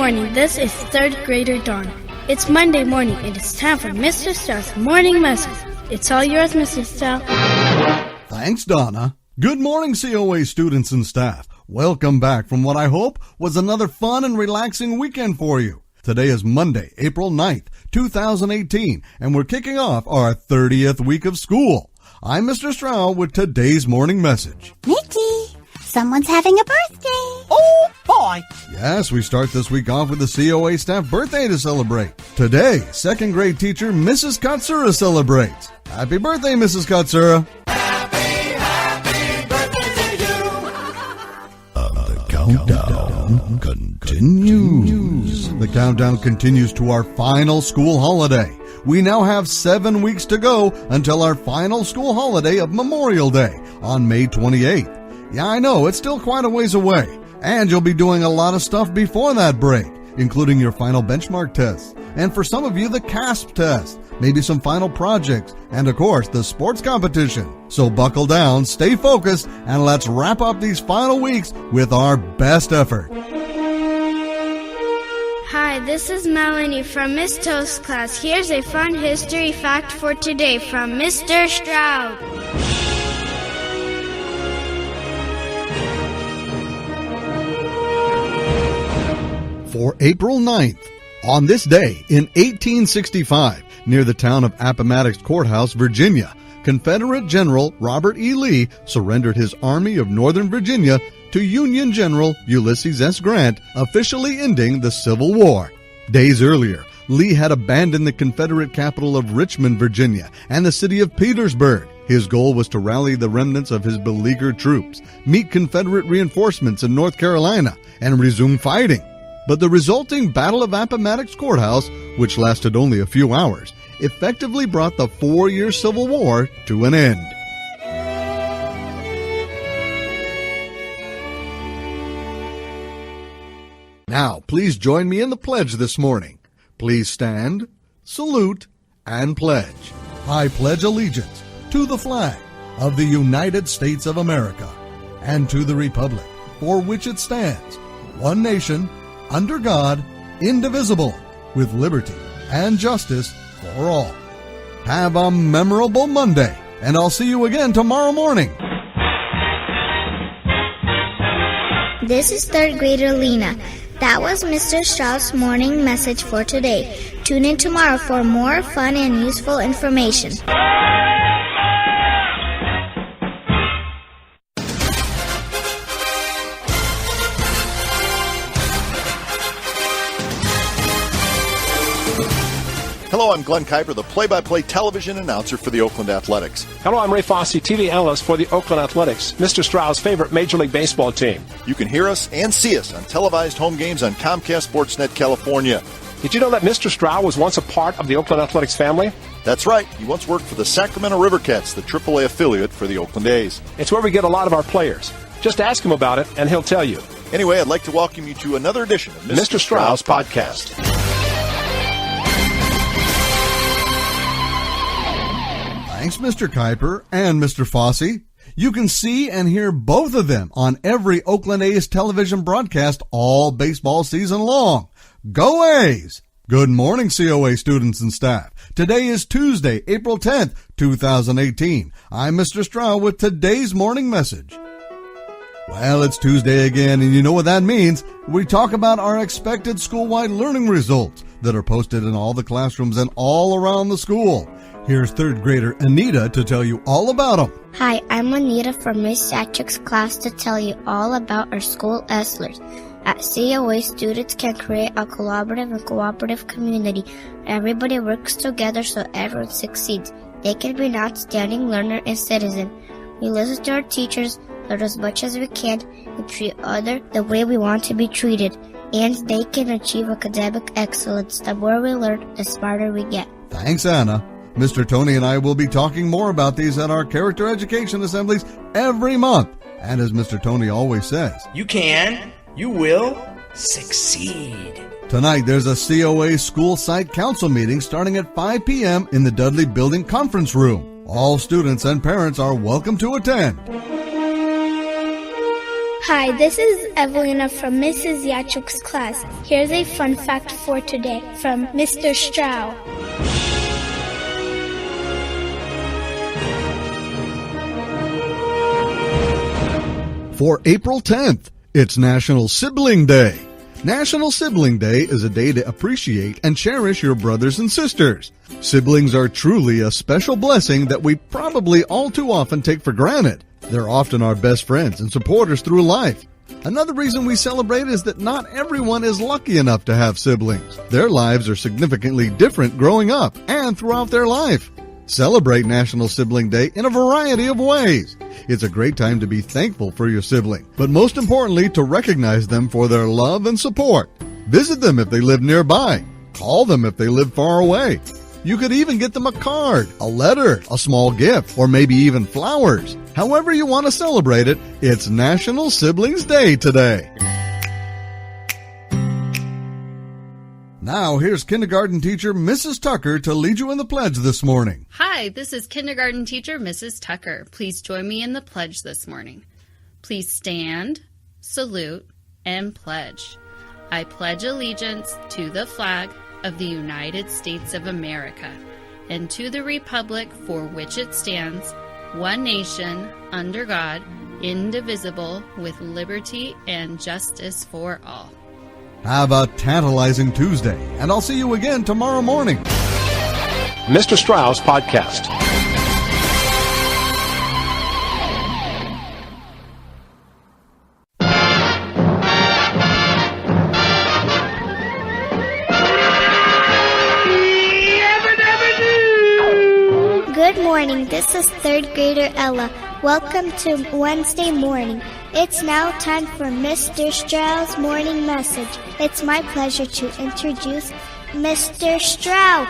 morning. This is third grader Dawn. It's Monday morning and it's time for Mr. Strauss' morning message. It's all yours, Mr. Strauss. Thanks, Donna. Good morning, COA students and staff. Welcome back from what I hope was another fun and relaxing weekend for you. Today is Monday, April 9th, 2018, and we're kicking off our 30th week of school. I'm Mr. Strauss with today's morning message. Mickey, someone's having a birthday. Oh, boy. Yes, we start this week off with the COA staff birthday to celebrate. Today, second grade teacher Mrs. Katsura celebrates. Happy birthday, Mrs. Katsura. Happy birthday to you. The countdown continues. The countdown continues to our final school holiday. We now have 7 weeks to go until our final school holiday of Memorial Day on May 28th. Yeah, I know, it's still quite a ways away. And you'll be doing a lot of stuff before that break, including your final benchmark tests. And for some of you, the CASP test, maybe some final projects, and of course, the sports competition. So buckle down, stay focused, and let's wrap up these final weeks with our best effort. Hi, this is Melanie from Miss Toast's class. Here's a fun history fact for today from Mr. Stroud. For April 9th, on this day in 1865, near the town of Appomattox Courthouse, Virginia, Confederate General Robert E. Lee surrendered his Army of Northern Virginia to Union General Ulysses S. Grant, officially ending the Civil War. Days earlier, Lee had abandoned the Confederate capital of Richmond, Virginia, and the city of Petersburg. His goal was to rally the remnants of his beleaguered troops, meet Confederate reinforcements in North Carolina, and resume fighting. But the resulting Battle of Appomattox Courthouse, which lasted only a few hours, effectively brought the 4-year Civil War to an end. Now, please join me in the pledge this morning. Please stand, salute, and pledge. I pledge allegiance to the flag of the United States of America and to the republic for which it stands, one nation, under God, indivisible, with liberty and justice for all. Have a memorable Monday, and I'll see you again tomorrow morning. This is third grader Lena. That was Mr. Strauss' morning message for today. Tune in tomorrow for more fun and useful information. Hello, I'm Glenn Kuiper, the play-by-play television announcer for the Oakland Athletics. Hello, I'm Ray Fosse, TV analyst for the Oakland Athletics, Mr. Strauss' favorite Major League Baseball team. You can hear us and see us on televised home games on Comcast Sportsnet California. Did you know that Mr. Strauss was once a part of the Oakland Athletics family? That's right. He once worked for the Sacramento Rivercats, the AAA affiliate for the Oakland A's. It's where we get a lot of our players. Just ask him about it, and he'll tell you. Anyway, I'd like to welcome you to another edition of Mr. Strauss Podcast. Thanks, Mr. Kuiper and Mr. Fosse. You can see and hear both of them on every Oakland A's television broadcast all baseball season long. Go A's! Good morning, COA students and staff. Today is Tuesday, April 10th, 2018. I'm Mr. Strauss with today's morning message. Well, it's Tuesday again, and you know what that means. We talk about our expected school-wide learning results that are posted in all the classrooms and all around the school. Here's third grader Anita to tell you all about them. Hi, I'm Anita from Miss Satrick's class to tell you all about our school ESLers. At COA, students can create a collaborative and cooperative community. Everybody works together so everyone succeeds. They can be an outstanding learner and citizen. We listen to our teachers, learn as much as we can, and treat others the way we want to be treated. And they can achieve academic excellence. The more we learn, the smarter we get. Thanks, Anna. Mr. Tony and I will be talking more about these at our character education assemblies every month. And as Mr. Tony always says, You can, you will succeed. Tonight there's a COA school site council meeting starting at 5 p.m. in the Dudley Building Conference Room. All students and parents are welcome to attend. Hi, this is Evelina from Mrs. Yachuk's class. Here's a fun fact for today from Mr. Strow. For April 10th, it's National Sibling Day. National Sibling Day is a day to appreciate and cherish your brothers and sisters. Siblings are truly a special blessing that we probably all too often take for granted. They're often our best friends and supporters through life. Another reason we celebrate is that not everyone is lucky enough to have siblings. Their lives are significantly different growing up and throughout their life. Celebrate National Sibling Day in a variety of ways. It's a great time to be thankful for your sibling, but most importantly, to recognize them for their love and support. Visit them if they live nearby. Call them if they live far away. You could even get them a card, a letter, a small gift, or maybe even flowers. However you want to celebrate it, it's National Siblings Day today. Now, here's kindergarten teacher Mrs. Tucker to lead you in the pledge this morning. Hi, this is kindergarten teacher Mrs. Tucker. Please join me in the pledge this morning. Please stand, salute, and pledge. I pledge allegiance to the flag of the United States of America and to the republic for which it stands, one nation, under God, indivisible, with liberty and justice for all. Have a tantalizing Tuesday, and I'll see you again tomorrow morning. Mr. Strauss Podcast. Good morning, this is third grader Ella. Welcome to Wednesday morning. It's now time for Mr. Strau's morning message. It's my pleasure to introduce Mr. Strau.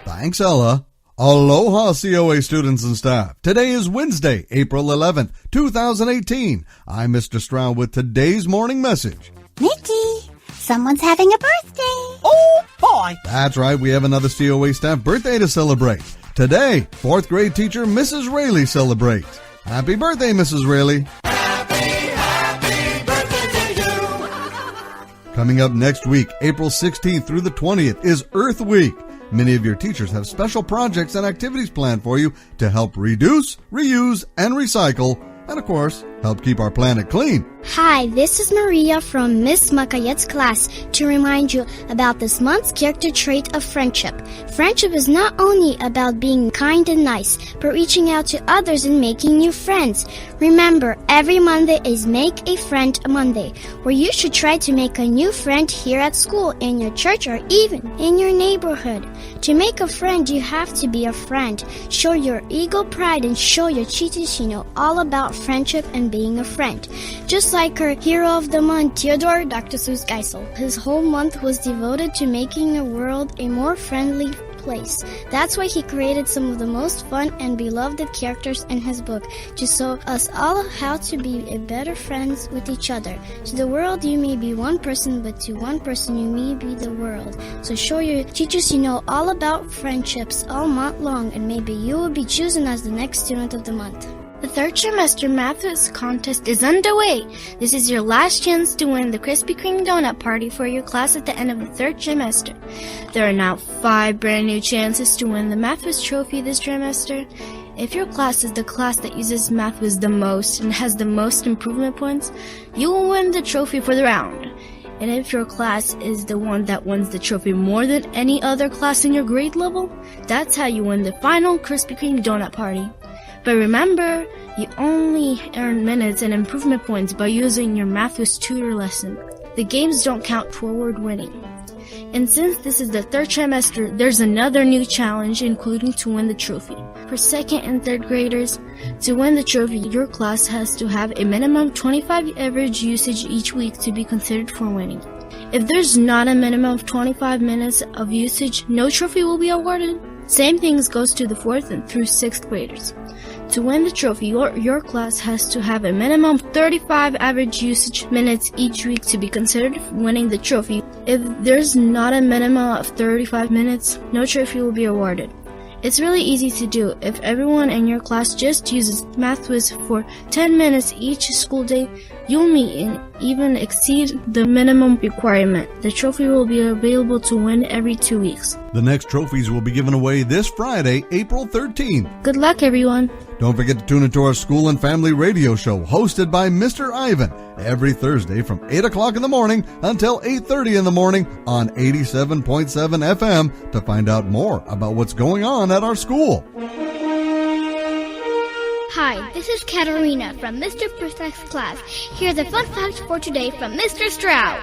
Thanks, Ella. Aloha, COA students and staff. Today is Wednesday, April 11th, 2018. I'm Mr. Strau with today's morning message. Mickey, someone's having a birthday. Oh, boy. That's right, we have another COA staff birthday to celebrate. Today, 4th grade teacher Mrs. Rayleigh celebrates. Happy birthday, Mrs. Rayleigh. Happy birthday to you. Coming up next week, April 16th through the 20th, is Earth Week. Many of your teachers have special projects and activities planned for you to help reduce, reuse, and recycle, and of course, help keep our planet clean. Hi, this is Maria from Miss Makayet's class to remind you about this month's character trait of friendship. Friendship is not only about being kind and nice, but reaching out to others and making new friends. Remember, every Monday is Make a Friend Monday, where you should try to make a new friend here at school, in your church, or even in your neighborhood. To make a friend, you have to be a friend. Show your ego pride and show your teachers you know all about friendship and being a friend. Just like our hero of the month, Theodore Dr. Seuss Geisel. His whole month was devoted to making the world a more friendly place. That's why he created some of the most fun and beloved characters in his book, to show us all how to be better friends with each other. To the world you may be one person, but to one person you may be the world. So show your teachers you know all about friendships all month long, and maybe you will be chosen as the next student of the month. The third trimester Maths contest is underway. This is your last chance to win the Krispy Kreme donut party for your class at the end of the third trimester. There are now 5 brand new chances to win the Maths trophy this trimester. If your class is the class that uses Maths the most and has the most improvement points, you will win the trophy for the round. And if your class is the one that wins the trophy more than any other class in your grade level, that's how you win the final Krispy Kreme donut party. But remember, you only earn minutes and improvement points by using your Maths tutor lesson. The games don't count toward winning. And since this is the third trimester, there's another new challenge, including to win the trophy. For 2nd and 3rd graders, to win the trophy, your class has to have a minimum 25 average usage each week to be considered for winning. If there's not a minimum of 25 minutes of usage, no trophy will be awarded. Same things goes to the 4th and through 6th graders. To win the trophy, your class has to have a minimum of 35 average usage minutes each week to be considered winning the trophy. If there's not a minimum of 35 minutes, no trophy will be awarded. It's really easy to do. If everyone in your class just uses Maths for 10 minutes each school day, You'll meet and even exceed the minimum requirement. The trophy will be available to win every 2 weeks. The next trophies will be given away this Friday, April 13th. Good luck, everyone. Don't forget to tune into our school and family radio show hosted by Mr. Ivan every Thursday from 8 o'clock in the morning until 8:30 in the morning on 87.7 FM to find out more about what's going on at our school. Hi, this is Katerina from Mr. Protect's class. Here's a fun fact for today from Mr. Stroud.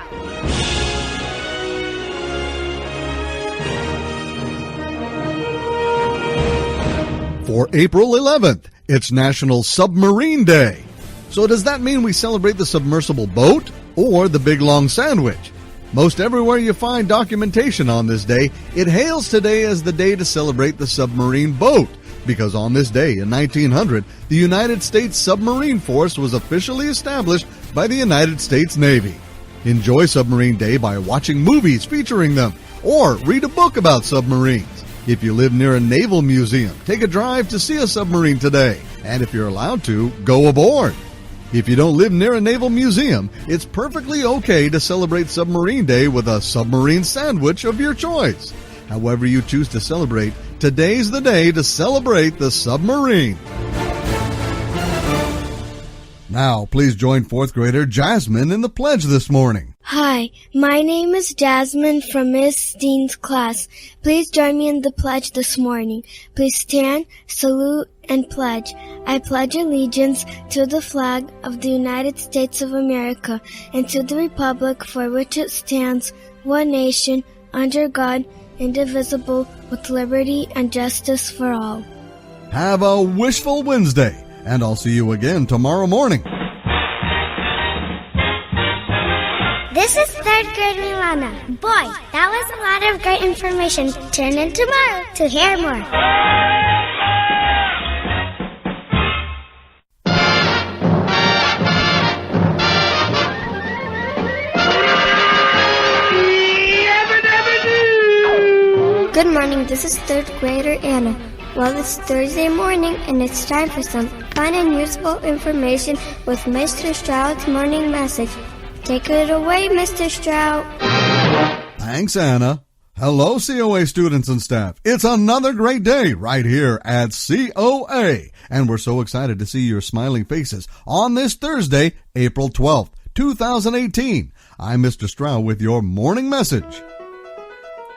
For April 11th, it's National Submarine Day. So does that mean we celebrate the submersible boat or the big long sandwich? Most everywhere you find documentation on this day, it hails today as the day to celebrate the submarine boat, because on this day in 1900, the United States Submarine Force was officially established by the United States Navy. Enjoy Submarine Day by watching movies featuring them, or read a book about submarines. If you live near a naval museum, take a drive to see a submarine today, and if you're allowed to, go aboard. If you don't live near a naval museum, it's perfectly okay to celebrate Submarine Day with a submarine sandwich of your choice. However you choose to celebrate, today's the day to celebrate the submarine. Now, please join 4th grader Jasmine in the pledge this morning. Hi, my name is Jasmine from Miss Dean's class. Please join me in the pledge this morning. Please stand, salute, and pledge. I pledge allegiance to the flag of the United States of America and to the republic for which it stands, one nation, under God, indivisible, with liberty and justice for all. Have a wishful Wednesday, and I'll see you again tomorrow morning. This is 3rd grade Milana. Boy, that was a lot of great information. Tune in tomorrow to hear more. Good morning, this is 3rd grader Anna. Well, it's Thursday morning and it's time for some fun and useful information with Mr. Stroud's morning message. Take it away, Mr. Stroud. Thanks, Anna. Hello, COA students and staff. It's another great day right here at COA, and we're so excited to see your smiling faces on this Thursday, April 12th, 2018. I'm Mr. Stroud with your morning message.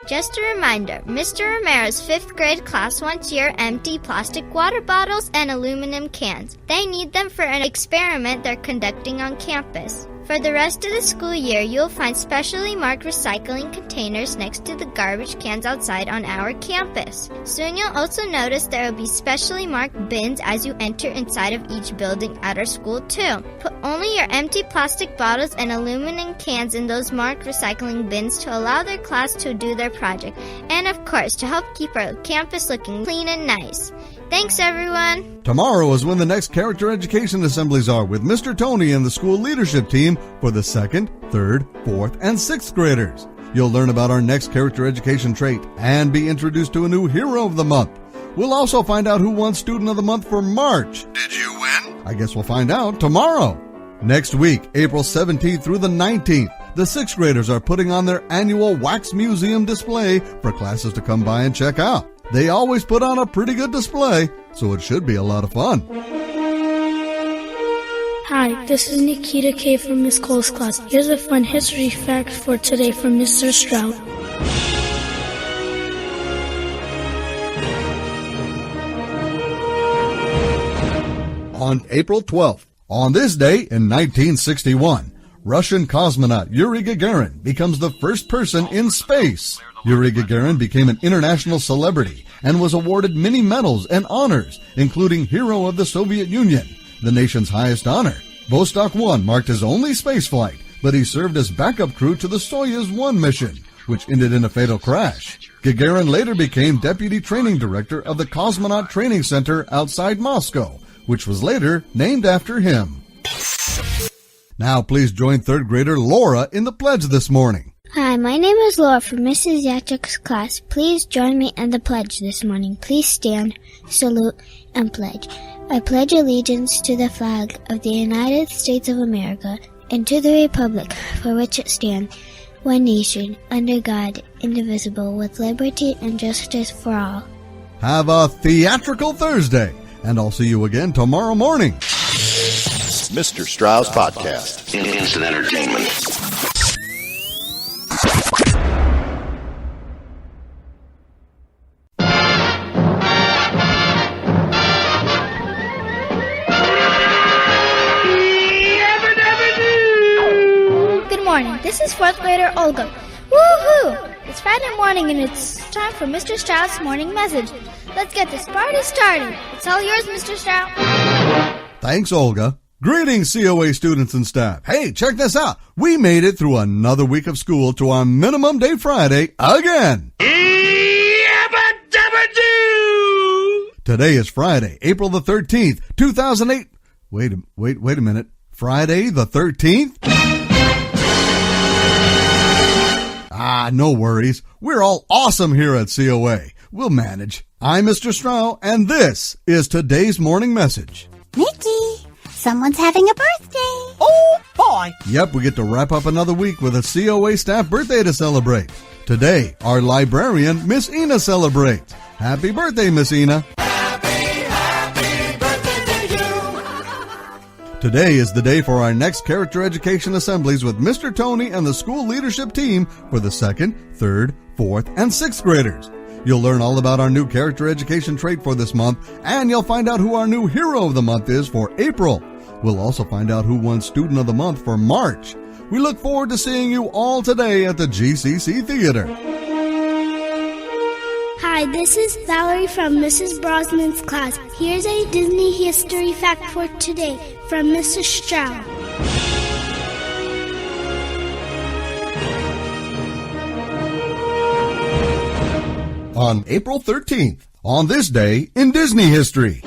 Just a reminder, Mr. Romero's 5th grade class wants your empty plastic water bottles and aluminum cans. They need them for an experiment they're conducting on campus. For the rest of the school year, you'll find specially marked recycling containers next to the garbage cans outside on our campus. Soon you'll also notice there will be specially marked bins as you enter inside of each building at our school too. Put only your empty plastic bottles and aluminum cans in those marked recycling bins to allow their class to do their project, and of course to help keep our campus looking clean and nice. Thanks, everyone. Tomorrow is when the next character education assemblies are with Mr. Tony and the school leadership team for the 2nd, 3rd, 4th, and 6th graders. You'll learn about our next character education trait and be introduced to a new hero of the month. We'll also find out who won Student of the Month for March. Did you win? I guess we'll find out tomorrow. Next week, April 17th through the 19th, the 6th graders are putting on their annual Wax Museum display for classes to come by and check out. They always put on a pretty good display, so it should be a lot of fun. Hi, this is Nikita K. from Miss Cole's class. Here's a fun history fact for today from Mr. Stroud. On April 12th, on this day in 1961, Russian cosmonaut Yuri Gagarin becomes the first person in space. Yuri Gagarin became an international celebrity and was awarded many medals and honors, including Hero of the Soviet Union, the nation's highest honor. Vostok 1 marked his only spaceflight, but he served as backup crew to the Soyuz 1 mission, which ended in a fatal crash. Gagarin later became deputy training director of the Cosmonaut Training Center outside Moscow, which was later named after him. Now please join 3rd grader Laura in the pledge this morning. Hi, my name is Laura from Mrs. Yachuk's class. Please join me in the pledge this morning. Please stand, salute, and pledge. I pledge allegiance to the flag of the United States of America and to the republic for which it stands, one nation, under God, indivisible, with liberty and justice for all. Have a theatrical Thursday, and I'll see you again tomorrow morning. Mr. Strauss Podcast. Instant entertainment. Good morning. This is 4th grader Olga. Woohoo! It's Friday morning and it's time for Mr. Strauss' morning message. Let's get this party started. It's all yours, Mr. Strauss. Thanks, Olga. Greetings, COA students and staff. Hey, check this out. We made it through another week of school to our minimum day Friday again. Today is Friday, April the 13th, 2008. Wait a minute. Friday the 13th? No worries. We're all awesome here at COA. We'll manage. I'm Mr. Strauss, and this is today's morning message. Mickey, someone's having a birthday. Oh, boy. Yep, we get to wrap up another week with a COA staff birthday to celebrate. Today, our librarian, Miss Ina, celebrates. Happy birthday, Miss Ina. Happy birthday to you. Today is the day for our next character education assemblies with Mr. Tony and the school leadership team for the 2nd, 3rd, 4th, and 6th graders. You'll learn all about our new character education trait for this month, and you'll find out who our new hero of the month is for April. We'll also find out who won Student of the Month for March. We look forward to seeing you all today at the GCC Theater. Hi, this is Valerie from Mrs. Brosman's class. Here's a Disney history fact for today from Mrs. Strauss. On April 13th, on this day in Disney history.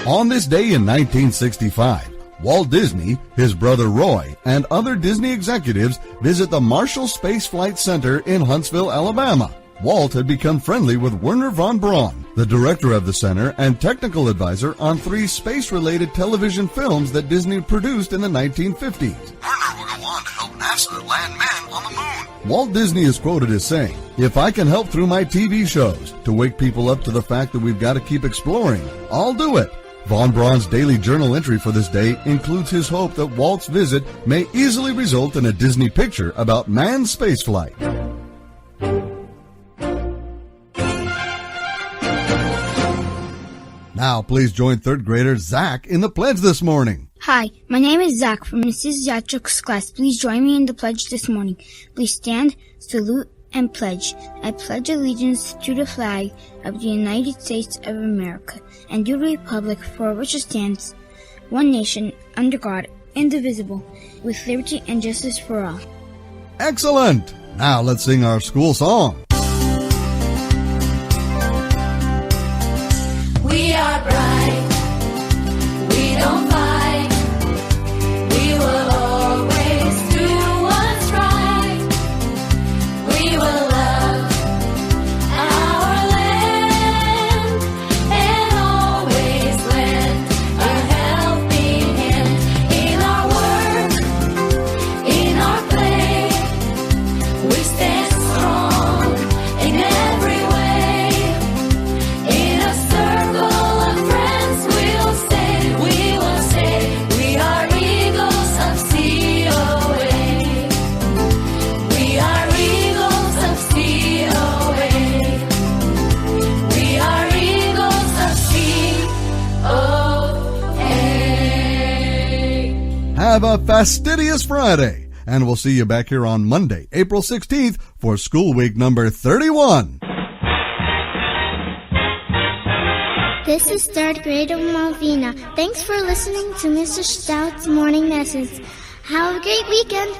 On this day in 1965, Walt Disney, his brother Roy, and other Disney executives visit the Marshall Space Flight Center in Huntsville, Alabama. Walt had become friendly with Werner von Braun, the director of the center and technical advisor on 3 space-related television films that Disney produced in the 1950s. Werner will go on to help NASA land men on the moon. Walt Disney is quoted as saying, "If I can help through my TV shows to wake people up to the fact that we've got to keep exploring, I'll do it." Von Braun's daily journal entry for this day includes his hope that Walt's visit may easily result in a Disney picture about manned spaceflight. Now, please join 3rd grader Zach in the pledge this morning. Hi, my name is Zach from Mrs. Yachuk's class. Please join me in the pledge this morning. Please stand, salute, and pledge. I pledge allegiance to the flag of the United States of America and to the republic for which it stands, one nation, under God, indivisible, with liberty and justice for all. Excellent! Now let's sing our school song. We are bright. We don't fight. We will always do what's right. We will love our land and always lend a helping hand in our work, in our play. We stand strong in every way. In a circle of friends, we'll say, we are eagles of COA. We are eagles of COA. We are eagles of COA. Have a fastidious Friday, and we'll see you back here on Monday, April 16th for school week number 31. This is 3rd grader Malvina. Thanks for listening to Mr. Stout's morning message. Have a great weekend.